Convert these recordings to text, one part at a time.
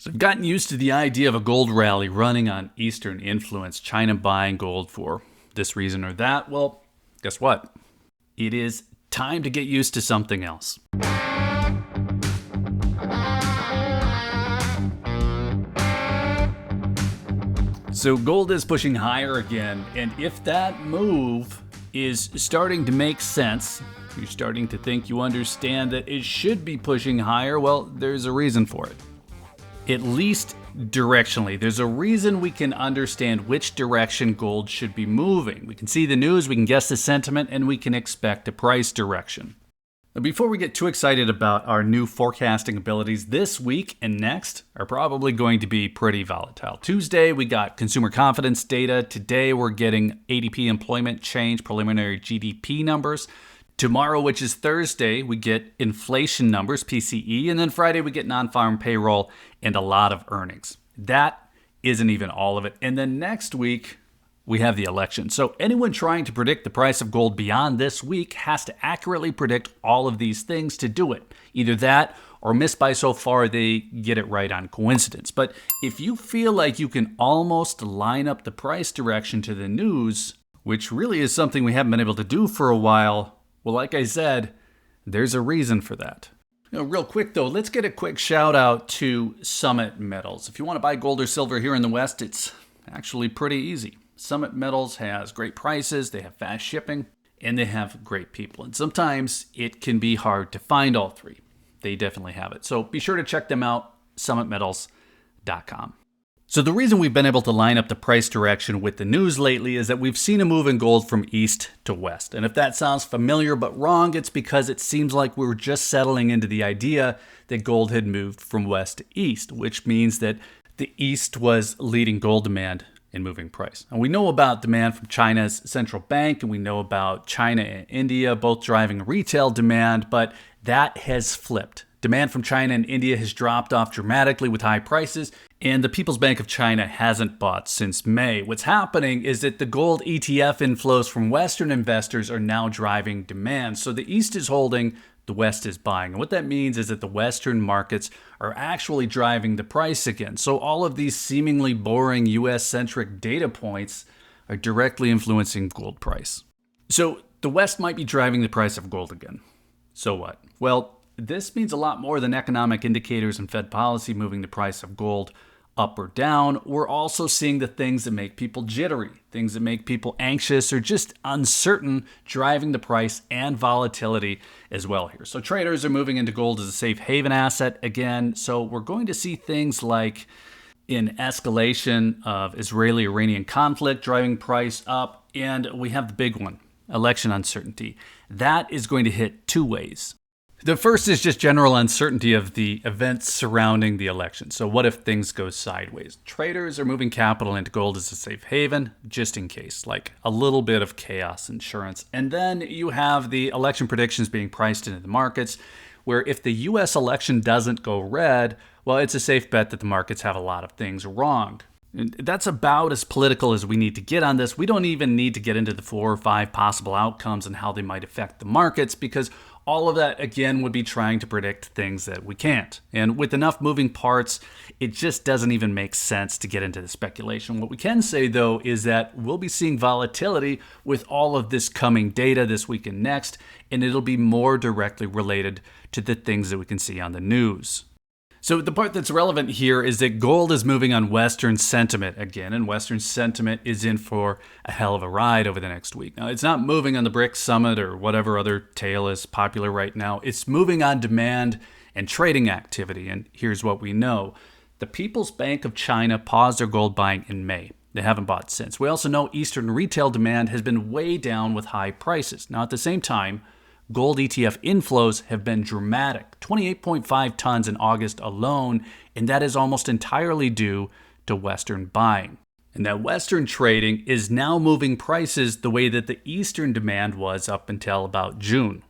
So I've gotten used to the idea of a gold rally running on Eastern influence, China buying gold for this reason or that. Well, guess what? It is time to get used to something else. So gold is pushing higher again, and if that move is starting to make sense, you're starting to think you understand that it should be pushing higher, well, there's a reason for it. At least directionally. There's a reason we can understand which direction gold should be moving. We can see the news, we can guess the sentiment, and we can expect a price direction. Now, before we get too excited about our new forecasting abilities, this week and next are probably going to be pretty volatile. Tuesday, we got consumer confidence data. Today, we're getting ADP employment change, preliminary GDP numbers. Tomorrow, which is Thursday, we get inflation numbers, PCE, and then Friday we get non-farm payroll and a lot of earnings. That isn't even all of it. And then next week, we have the election. So anyone trying to predict the price of gold beyond this week has to accurately predict all of these things to do it. Either that or miss by so far they get it right on coincidence. But if you feel like you can almost line up the price direction to the news, which really is something we haven't been able to do for a while, well, like I said, there's a reason for that. Real quick though, let's get a quick shout out to Summit Metals. If you want to buy gold or silver here in the West, it's actually pretty easy. Summit Metals has great prices, they have fast shipping, and they have great people. And sometimes it can be hard to find all three. They definitely have it. So be sure to check them out, summitmetals.com. So the reason we've been able to line up the price direction with the news lately is that we've seen a move in gold from east to west. And if that sounds familiar but wrong, it's because it seems like we were just settling into the idea that gold had moved from west to east, which means that the east was leading gold demand and moving price. And we know about demand from China's central bank, and we know about China and India both driving retail demand, but that has flipped. Demand from China and India has dropped off dramatically with high prices, and the People's Bank of China hasn't bought since May. What's happening is that the gold ETF inflows from Western investors are now driving demand. So the East is holding, the West is buying. And what that means is that the Western markets are actually driving the price again. So all of these seemingly boring US-centric data points are directly influencing gold price. So the West might be driving the price of gold again. So what? Well, this means a lot more than economic indicators and Fed policy moving the price of gold up or down. We're also seeing the things that make people jittery, things that make people anxious or just uncertain, driving the price and volatility as well here. So traders are moving into gold as a safe haven asset again. So we're going to see things like an escalation of Israeli-Iranian conflict driving price up. And we have the big one, election uncertainty. That is going to hit two ways. The first is just general uncertainty of the events surrounding the election. So what if things go sideways? Traders are moving capital into gold as a safe haven, just in case, like a little bit of chaos insurance. And then you have the election predictions being priced into the markets, where if the US election doesn't go red, well, it's a safe bet that the markets have a lot of things wrong. And that's about as political as we need to get on this. We don't even need to get into the 4 or 5 possible outcomes and how they might affect the markets, because all of that, again, would be trying to predict things that we can't. And with enough moving parts, it just doesn't even make sense to get into the speculation. What we can say, though, is that we'll be seeing volatility with all of this coming data this week and next, and it'll be more directly related to the things that we can see on the news. So the part that's relevant here is that gold is moving on Western sentiment again, and Western sentiment is in for a hell of a ride over the next week. Now, it's not moving on the BRICS summit or whatever other tale is popular right now. It's moving on demand and trading activity, and here's what we know. The People's Bank of China paused their gold buying in May. They haven't bought since. We also know Eastern retail demand has been way down with high prices. Now, at the same time, gold ETF inflows have been dramatic, 28.5 tons in August alone, and that is almost entirely due to Western buying. And that Western trading is now moving prices the way that the Eastern demand was up until about June.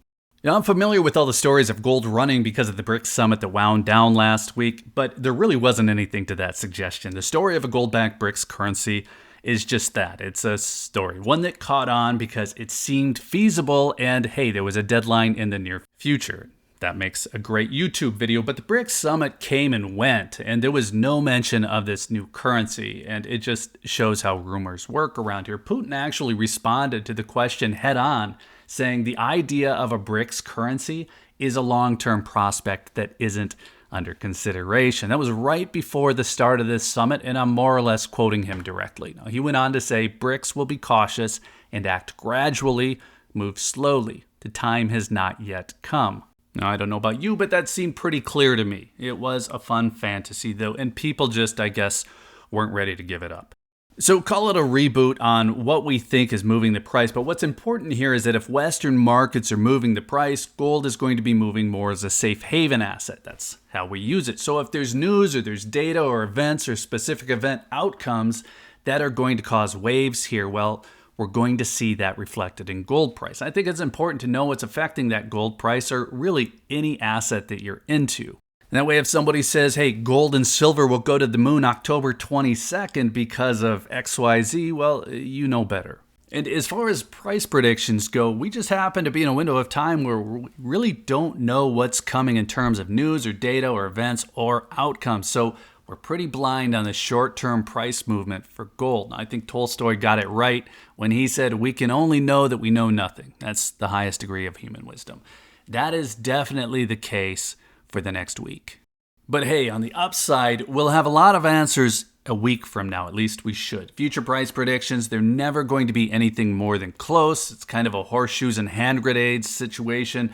Now, I'm familiar with all the stories of gold running because of the BRICS summit that wound down last week, but there really wasn't anything to that suggestion. The story of a gold-backed BRICS currency is just that. It's a story, one that caught on because it seemed feasible and, hey, there was a deadline in the near future. That makes a great YouTube video, but the BRICS summit came and went, and there was no mention of this new currency, and it just shows how rumors work around here. Putin actually responded to the question head on, saying the idea of a BRICS currency is a long-term prospect that isn't under consideration. That was right before the start of this summit, and I'm more or less quoting him directly. Now, he went on to say BRICS will be cautious and act gradually, move slowly. The time has not yet come. Now, I don't know about you, but that seemed pretty clear to me. It was a fun fantasy, though, and people just, I guess, weren't ready to give it up. So call it a reboot on what we think is moving the price, but what's important here is that if Western markets are moving the price, gold is going to be moving more as a safe haven asset. That's how we use it. So if there's news or there's data or events or specific event outcomes that are going to cause waves here, well, we're going to see that reflected in gold price. I think it's important to know what's affecting that gold price or really any asset that you're into. And that way, if somebody says, hey, gold and silver will go to the moon October 22nd because of XYZ, well, you know better. And as far as price predictions go, we just happen to be in a window of time where we really don't know what's coming in terms of news or data or events or outcomes. So we're pretty blind on the short-term price movement for gold. I think Tolstoy got it right when he said, we can only know that we know nothing. That's the highest degree of human wisdom. That is definitely the case for the next week. But hey, on the upside, we'll have a lot of answers a week from now. At least we should. Future price predictions, they're never going to be anything more than close. It's kind of a horseshoes and hand grenades situation.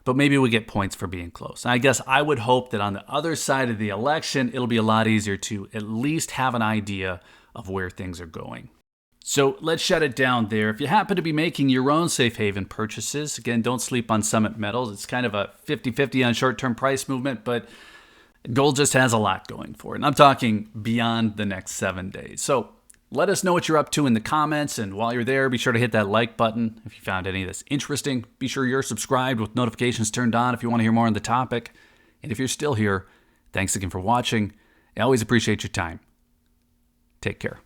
But maybe we get points for being close. I guess I would hope that on the other side of the election, it'll be a lot easier to at least have an idea of where things are going. So let's shut it down there. If you happen to be making your own safe haven purchases, again, don't sleep on Summit Metals. It's kind of a 50-50 on short-term price movement, but gold just has a lot going for it. And I'm talking beyond the next 7 days. So let us know what you're up to in the comments. And while you're there, be sure to hit that like button if you found any of this interesting. Be sure you're subscribed with notifications turned on if you want to hear more on the topic. And if you're still here, thanks again for watching. I always appreciate your time. Take care.